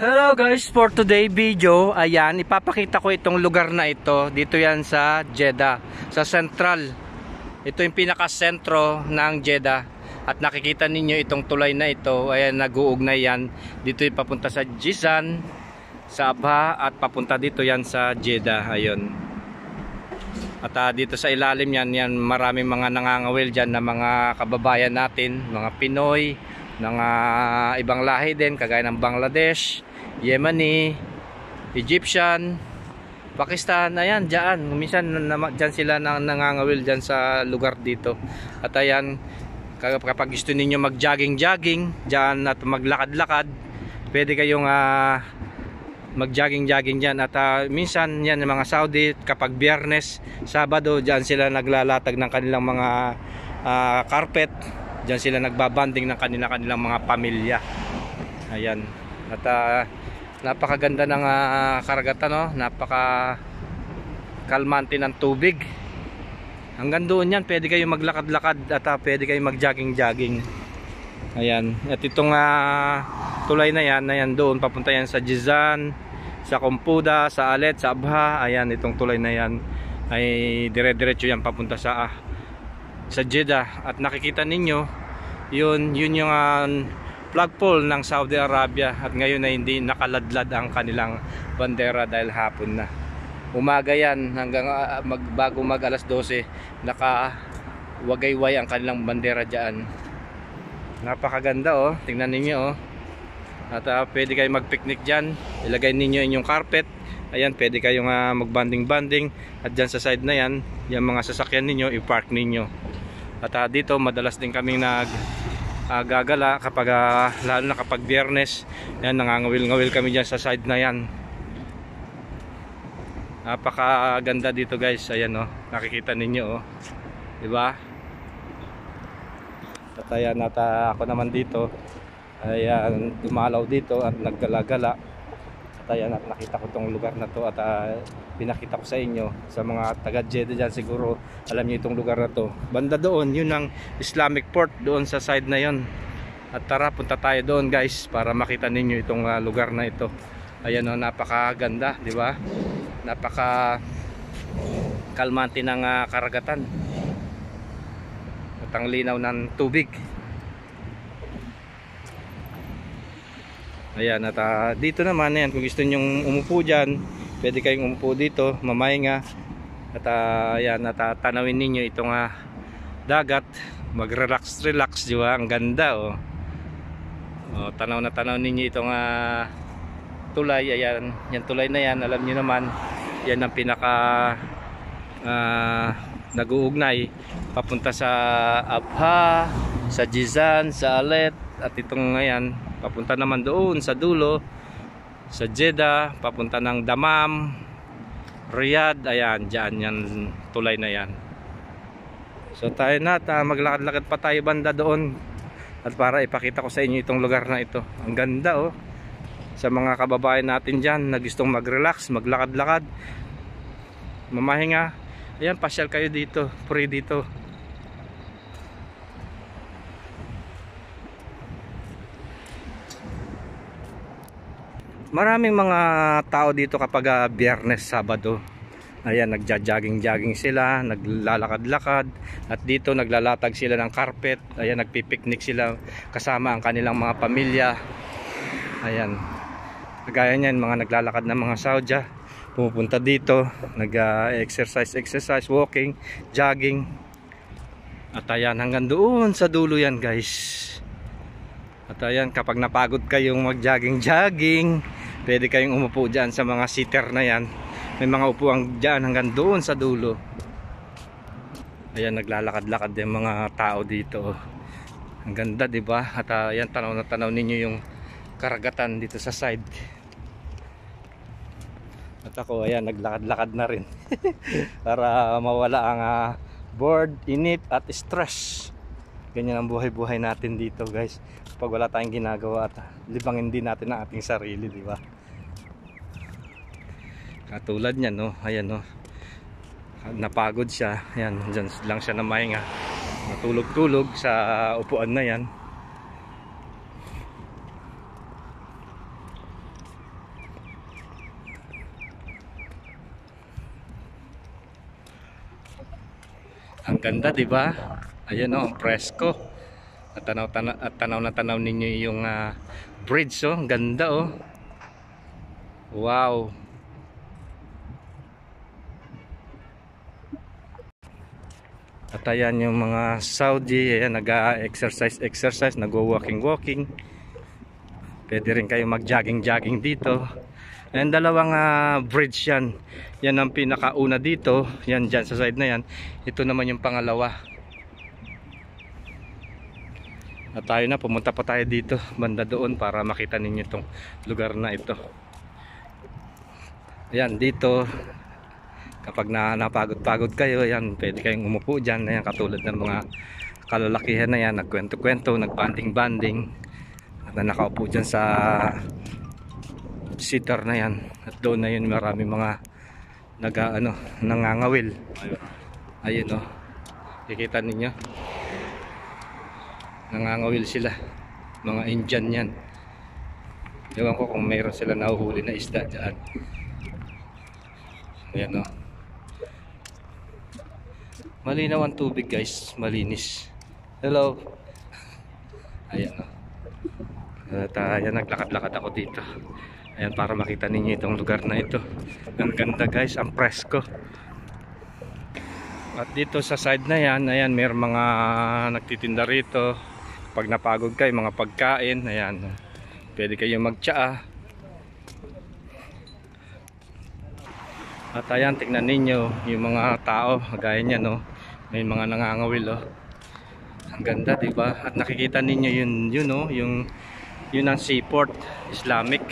Hello guys, for today video, ayan, ipapakita ko itong lugar na ito. Dito yan sa Jeddah, sa Central. Ito yung pinaka-sentro ng Jeddah. At nakikita ninyo itong tulay na ito, ayan, nag-uugnay yan. Dito yung papunta sa Jizan, sa Abha, at papunta dito yan sa Jeddah, ayun. At dito sa ilalim yan, maraming mga nangangawil dyan na mga kababayan natin, mga Pinoy, ng ibang lahi din, kagaya ng Bangladesh, Yemeni, Egyptian, Pakistan, ayan, dyan. Minsan dyan sila nangangawil dyan sa lugar dito. At ayan, kapag gusto ninyo mag-jogging-jogging dyan at maglakad-lakad, pwede kayong mag-jogging-jogging dyan. At minsan yan, mga Saudi, kapag Biyernes, Sabado, dyan sila naglalatag ng kanilang mga carpet. Dyan sila nagbabanding ng kanilang mga pamilya. Ayan. At napakaganda ng karagatan, no? Napaka kalmante ng tubig. Hanggang doon yan, pwede kayong maglakad-lakad at pwede kayong mag-jogging-jogging. Ayan. At itong tulay na yan, doon papunta yan sa Jizan, sa Kompuda, sa Alet, sa Abha. Ayan, itong tulay na yan ay dire-diretso yan papunta sa Jeddah. At nakikita ninyo, yun yung flagpole ng Saudi Arabia. At ngayon ay hindi nakaladlad ang kanilang bandera dahil hapon na. Umaga yan hanggang bago mag alas 12, nakawagayway ang kanilang bandera dyan. Napakaganda, oh, tingnan ninyo, oh. At pwede kayong mag-picnic dyan, ilagay ninyo inyong carpet. Ayan, pwede kayong mag-banding-banding. At dyan sa side na yan, yung mga sasakyan ninyo, i-park ninyo. At dito madalas din kaming gagala kapag lalo na kapag Biyernes. Yan, nangangawil-ngawil kami dyan sa side na yan. Napakaganda dito, guys. Ayan, oh, nakikita ninyo, oh, diba? At ayan, at ako naman dito, ayan, dumalaw dito at naggala-gala. At ayan, at nakita ko tong lugar na to. At pinakita ko sa inyo, sa mga taga Jeddah dyan, siguro alam niyo itong lugar na to. Banda doon, yun ang Islamic Port, doon sa side na yon. At tara, punta tayo doon, guys, para makita ninyo itong lugar na ito. Ayan, oh, napakaganda, di ba? Napaka kalmante ng karagatan at ang linaw ng tubig. Ayan, at dito naman, ayan, kung gusto nyong umupo dyan, pwede kayong umupo dito, mamahinga. At ayan, at tanawin ninyo itong dagat, mag-relax, di ba? Ang ganda, oh. Oh, tanaw na tanaw ninyo itong tulay. Ayan, yan tulay na yan, alam niyo naman, yan ang pinaka nag-uugnay papunta sa Abha, sa Jizan, sa Alet. At itong ngayon, papunta naman doon sa dulo, sa Jeddah, papunta ng Dammam, Riyadh. Ayan, dyan yan tulay na yan. So tayo na, maglakad-lakad pa tayo banda doon, at para ipakita ko sa inyo itong lugar na ito. Ang ganda, oh. Sa mga kababayan natin dyan na gustong mag-relax, maglakad-lakad, mamahinga, ayan, pasyal kayo dito, free dito. Maraming mga tao dito kapag Biyernes, Sabado. Ayan, nagja-jogging-jogging sila, naglalakad-lakad. At dito naglalatag sila ng carpet. Ayan, nagpipiknik sila kasama ang kanilang mga pamilya. Ayan, kagaya niyan, mga naglalakad ng mga Saudi, pumupunta dito, nag-exercise, walking, jogging. At ayan, hanggang doon sa dulo yan, guys. At ayan, kapag napagod kayong mag-jogging-jogging, pwede kayong umupo dyan sa mga seater na yan. May mga upuan dyan hanggang doon sa dulo. Ayan, naglalakad-lakad yung mga tao dito. Ang ganda, diba? At ayan, tanaw na tanaw ninyo yung karagatan dito sa side. At ako, ayan, naglakad-lakad na rin para mawala ang bored, init at stress. Ganyan ang buhay-buhay natin dito, guys, pag wala tayong ginagawa at libangin din natin ang ating sarili, di ba? Katulad niyan, no? Ayan, no? Napagod siya. Ayan, dyan lang siya na mahinga. Natulog-tulog sa upuan na yan. ganda, 'di ba? Ayan oh, presko. At tanaw na tanaw ninyo yung bridge oh, ang ganda oh. Wow. At ayan yung mga Saudi, ayan, nag-exercise, nag-walking. Pwede rin kayo mag-jogging dito. Ayan, dalawang bridge yan. Yan ang pinakauna dito, yan dyan sa side na yan. Ito naman yung pangalawa. At tayo na, pumunta pa tayo dito, banda doon, para makita ninyo itong lugar na ito. Ayan, dito kapag napagod-pagod kayo, yan, pwede kayong umupo dyan. Ayan, katulad ng mga kalalakihan na yan, nagkwento-kwento, nagbanding-banding, at nakaupo dyan sa seater na yan. At doon na yun, marami mga nangangawil. Ayun o, kikita ninyo, nangangawil sila, mga Indian yan. Ewan ko kung mayroon sila nahuhuli na isda dyan. Ayan o, malinaw ang tubig guys, malinis. Hello. Ayan o. At ayan, naglakad-lakad ako dito. Ayan, para makita ninyo itong lugar na ito. Ang ganda guys, ang presko. At dito sa side na yan, ayan, may mga nagtitinda rito. Pag napagod kayo, mga pagkain, ayan, pwede kayong magtsaa. At ayan, tingnan ninyo yung mga tao, gaya niya no, may mga nangangawil oh. Ang ganda, di ba? At nakikita ninyo yun no, yun ang seaport Islamic.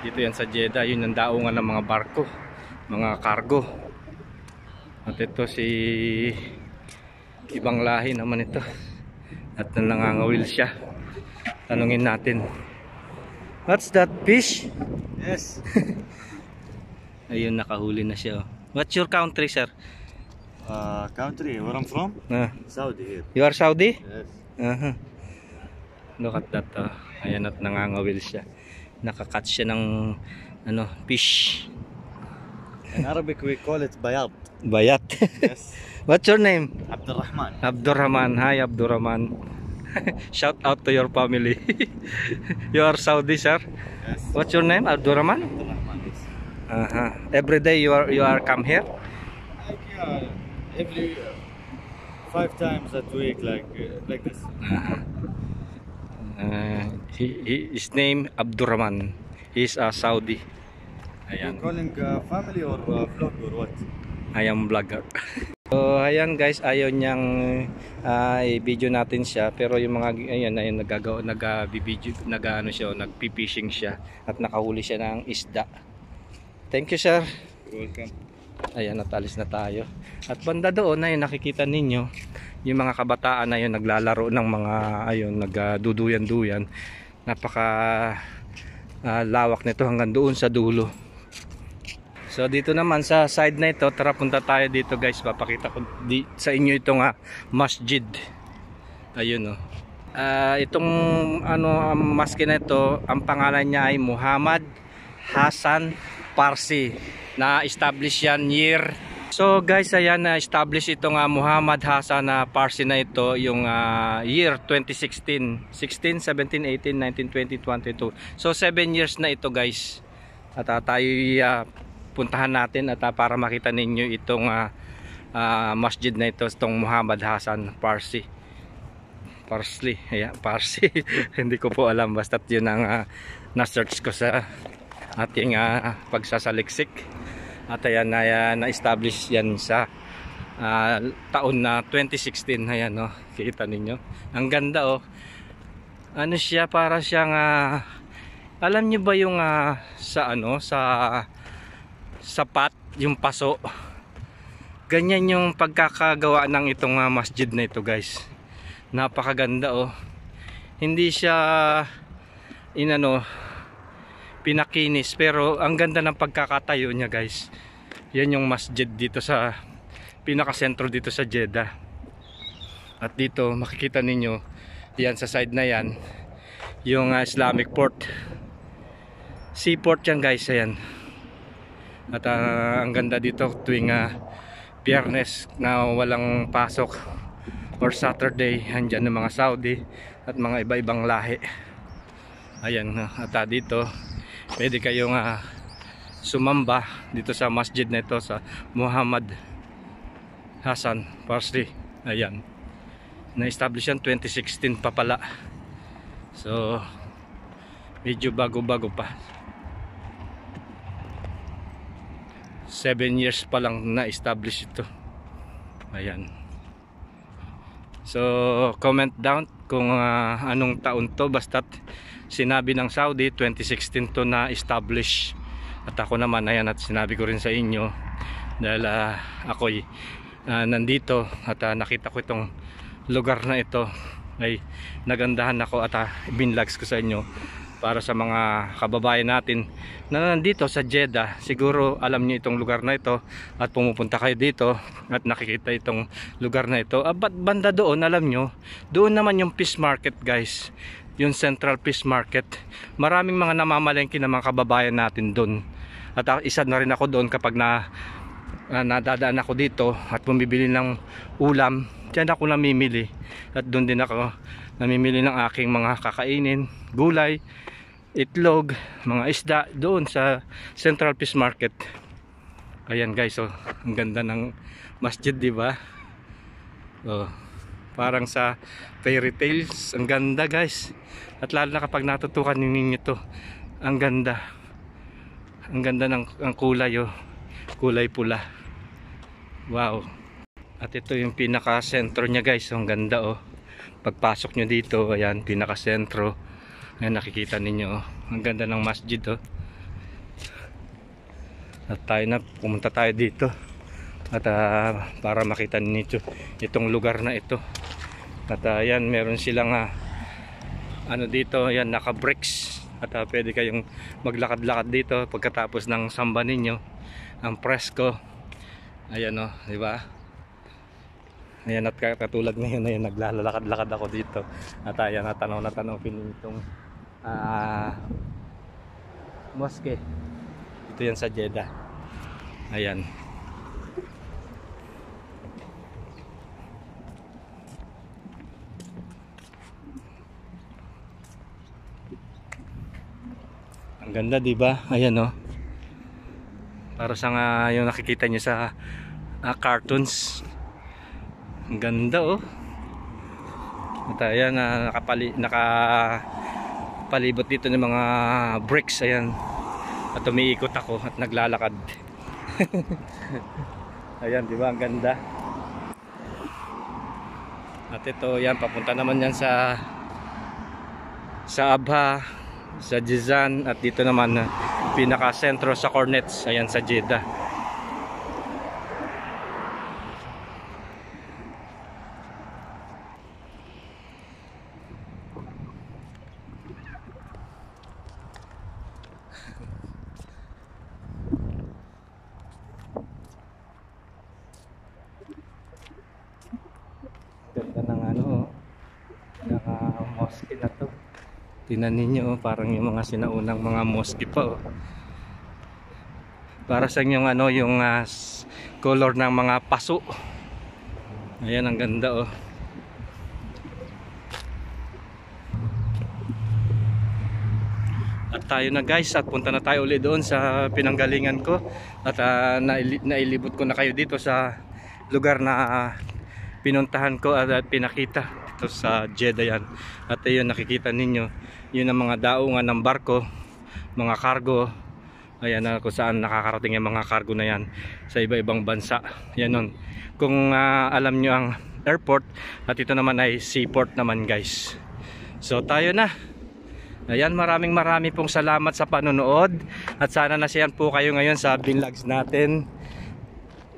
Dito yan sa Jeddah, yun ang daungan ng mga barko, mga cargo. At ito si ibang lahi naman ito. At nangangawil siya. Tanungin natin. What's that fish? Yes. Ayun, nakahuli na siya. What's your country, sir? Country, where I'm from? Saudi here. You are Saudi? Yes. Look at that. Ayan, at nangangawil siya. Nakakat siya ng fish. In Arabic we call it bayat. Bayat. Yes. What's your name? Abdurrahman. Abdurrahman. Hi, Abdurrahman. Shout out to your family. You are Saudi, sir? Yes. What's your name? Abdurrahman? Abdurrahman, yes. Every day you are come here? Like, every 5 times a week, like this. His name Abdurrahman. He's a Saudi. Are you Ayan. calling family or vlog or what? I am vlogger. So ayan guys, ayaw niyang i-video natin siya, pero yung mga ayan na yung nag-video, nagpi-fishing siya at nakahuli siya ng isda. Thank you, sir. You're welcome. Ayan, natalis na tayo. At banda doon na yung nakikita ninyo, yung mga kabataan na yun naglalaro ng mga ayun, nagduduyan-duyan. Napaka lawak nito hanggang doon sa dulo. So dito naman sa side na ito, tara punta tayo dito guys. Papakita ko sa inyo itong masjid. Ayun oh. Itong maske na ito, ang pangalan niya ay Muhammad Hassan Parsi. Na-establish yan year. So guys, ayan, na-establish itong Muhammad Hassan Parsi na ito yung year 2016, 16, 17, 18, 19, 20, 22. So 7 years na ito guys. At tayo puntahan natin at para makita ninyo itong masjid na ito, itong Muhammad Hassan Parsi. Ayan, Parsi. Hindi ko po alam, basta yun ang na-search ko sa ating pagsasaliksik. At ayan, na-establish yan sa taon na 2016. Ayan oh, kita ninyo. Ang ganda oh. Ano siya, para siyang alam niyo ba yung sa sapat, yung paso, ganyan yung pagkakagawa ng itong masjid na ito guys. Napakaganda oh. Hindi siya pinakinis, pero ang ganda ng pagkakatayo niya guys. Yan yung masjid dito sa pinakasentro dito sa Jeddah. At dito makikita ninyo, yan sa side na yan, yung Islamic port, seaport yan guys. Ayan. At ang ganda dito tuwing Biyernes na walang pasok or Saturday, andyan ng mga Saudi at mga iba-ibang lahi. Ayan, at dito pwede kayong sumamba dito sa masjid na ito sa Muhammad Hassan Parsi. Ayan, na-establish yan 2016 pa pala, so medyo bago-bago pa. 7 years pa lang na-establish ito. Ayan. So comment down kung anong taon to, basta't sinabi ng Saudi 2016 to na-establish. At ako naman, ayan, at sinabi ko rin sa inyo dahil ako'y nandito at nakita ko itong lugar na ito, ay nagandahan ako at binlogs ko sa inyo para sa mga kababayan natin na nandito sa Jeddah. Siguro alam niyo itong lugar na ito at pumupunta kayo dito at nakikita itong lugar na ito. Banda doon, alam nyo, doon naman yung fish market guys, yung Central Fish Market. Maraming mga namamalengke ng mga kababayan natin doon. At isa na rin ako doon kapag nadadaan ako dito at bumibili ng ulam, diyan ako namimili. At doon din ako namimili ng aking mga kakainin, gulay, itlog, mga isda doon sa Central Fish Market. Ayan guys, oh, ang ganda ng masjid, di ba? Oh, parang sa fairy tales, ang ganda guys. At lalo na kapag natutukan ninyo ito, ang ganda. Ang ganda ng kulay, oh, kulay pula. Wow. At ito yung pinaka sentro niya guys, ang ganda, oh. Pagpasok nyo dito, ayan, pinaka sentro. Ayan, nakikita ninyo, oh. Ang ganda ng masjid, oh. At pumunta tayo dito at para makita ninyo itong lugar na ito. At ayan, meron silang ano dito, ayan, naka bricks. At pwede kayong maglakad-lakad dito pagkatapos ng samba ninyo, ang presko. Ayan, oh, di ba? Ayan, at katulad ngayon, ayan, naglalakad-lakad ako dito. At ayan, natanaw pinitong mosque. Ito yan sa Jeddah. Ayan. Ang ganda, di ba? Ayan, oh. Para sa yung nakikita niyo sa cartoons. Ang ganda, oh. At ayan, nakapalibot dito ng mga bricks. Ayan. At umiikot ako at naglalakad. Ayan, di ba? Ang ganda. At ito, yan, papunta naman yan sa Abha, sa Jizan, at dito naman pinaka sentro sa Cornets, ayan, sa Jeddah. Ganda ng mosque na to. Tingnan ninyo, oh, parang yung mga sinaunang mga mosque pa, oh. Para sa yung yung color ng mga paso. Ayan, ang ganda, oh. At tayo na guys, at punta na tayo ulit doon sa pinanggalingan ko. At nailibot ko na kayo dito sa lugar na pinuntahan ko at pinakita dito sa Jeddah yan. At ayun, nakikita ninyo, yun ang mga daungan ng barko, mga cargo. Ayan, kung saan nakakarating yung mga cargo na yan sa iba-ibang bansa. Yan nun. Kung alam nyo ang airport, at ito naman ay seaport naman guys. So tayo na. Ayan, maraming pong salamat sa panonood. At sana nasiyan po kayo ngayon sa binlogs natin.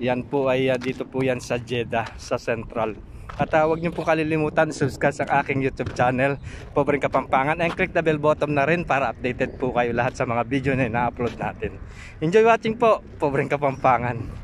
Yan po ay dito po yan sa Jeddah, sa Central. At huwag niyo po kalilimutan subscribe sa aking YouTube channel, Pobreng Kapampangan, and click the bell button na rin para updated po kayo lahat sa mga video na ina-upload natin. Enjoy watching po, Pobreng Kapampangan.